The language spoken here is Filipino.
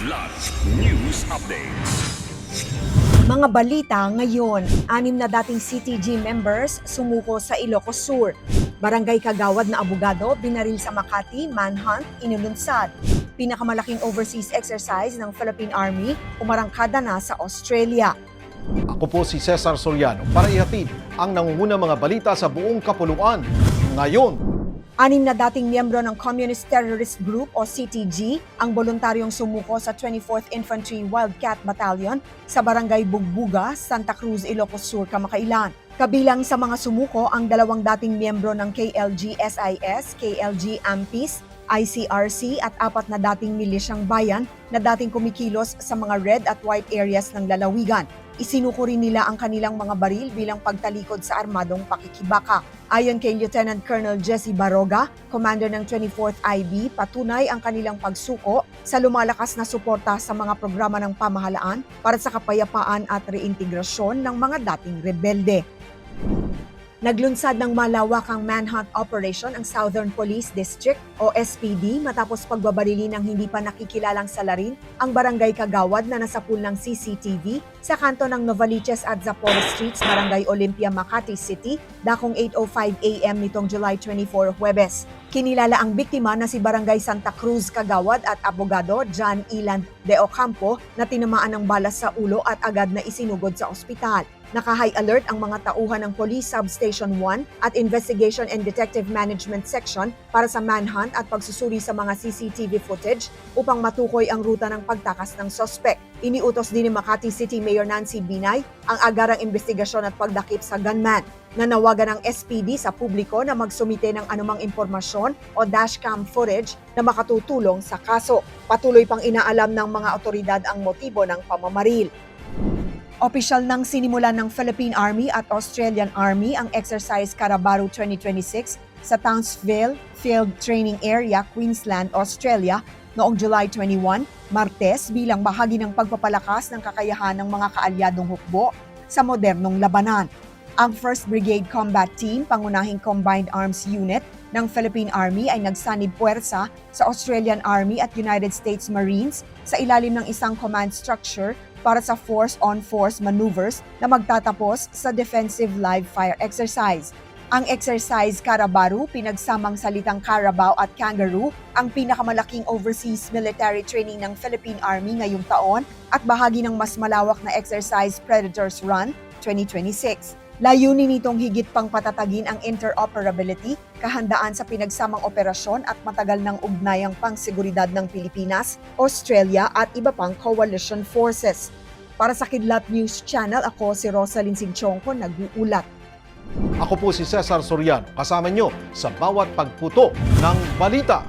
Kidlat News Updates. Mga balita ngayon, 6 na dating CTG members sumuko sa Ilocos Sur. Barangay Kagawad na abogado binaril sa Makati, manhunt, inulunsad. Pinakamalaking overseas exercise ng Philippine Army, umarangkada na sa Australia. Ako po si Cesar Soriano para ihatid ang nangungunang mga balita sa buong kapuluan. Ngayon, 6 na dating miyembro ng Communist Terrorist Group o CTG ang voluntaryong sumuko sa 24th Infantry Wildcat Battalion sa Barangay Bugbuga, Santa Cruz, Ilocos Sur, kamakailan. Kabilang sa mga sumuko ang 2 dating miyembro ng KLG-SIS, KLG-AMPIS, ICRC at 4 na dating milisyang bayan na dating kumikilos sa mga red at white areas ng lalawigan. Isinuko rin nila ang kanilang mga baril bilang pagtalikod sa armadong pakikibaka. Ayon kay Lieutenant Colonel Jesse Baroga, commander ng 24th IB, patunay ang kanilang pagsuko sa lumalakas na suporta sa mga programa ng pamahalaan para sa kapayapaan at reintegrasyon ng mga dating rebelde. Naglunsad ng malawakang manhunt operation ang Southern Police District o SPD matapos pagbabarili ng hindi pa nakikilalang salarin ang Barangay Kagawad na nasa pool ng CCTV sa kanto ng Novaliches at Zaporo Streets, Barangay Olympia, Makati City, dakong 8:05 AM nitong July 24, Huwebes. Kinilala ang biktima na si Barangay Santa Cruz Kagawad at abogado John Ilan de Ocampo na tinamaan ng balas sa ulo at agad na isinugod sa ospital. Naka-high alert ang mga tauhan ng Police Substation 1 at Investigation and Detective Management Section para sa manhunt at pagsusuri sa mga CCTV footage upang matukoy ang ruta ng pagtakas ng sospek. Iniutos din ni Makati City Mayor Nancy Binay ang agarang investigasyon at pagdakip sa gunman. Nanawagan ng SPD sa publiko na magsumite ng anumang impormasyon o dashcam footage na makatutulong sa kaso. Patuloy pang inaalam ng mga otoridad ang motibo ng pamamaril. Opisyal nang sinimulan ng Philippine Army at Australian Army ang Exercise Karabaru 2026 sa Townsville Field Training Area, Queensland, Australia noong July 21, Martes bilang bahagi ng pagpapalakas ng kakayahan ng mga kaalyadong hukbo sa modernong labanan. Ang 1st Brigade Combat Team, pangunahing Combined Arms Unit ng Philippine Army ay nagsanib puwersa sa Australian Army at United States Marines sa ilalim ng isang command structure para sa force-on-force maneuvers na magtatapos sa defensive live fire exercise. Ang exercise Karabaru, pinagsamang salitang Carabao at Kangaroo, ang pinakamalaking overseas military training ng Philippine Army ngayong taon at bahagi ng mas malawak na exercise Predators Run 2026. Layunin nitong higit pang patatagin ang interoperability, kahandaan sa pinagsamang operasyon at matagal ng ugnayang pangseguridad ng Pilipinas, Australia at iba pang coalition forces. Para sa Kidlat News Channel, ako si Rosalyn Singchongko, nag-uulat. ako po si Cesar Soriano, kasama nyo sa bawat pagputo ng balita.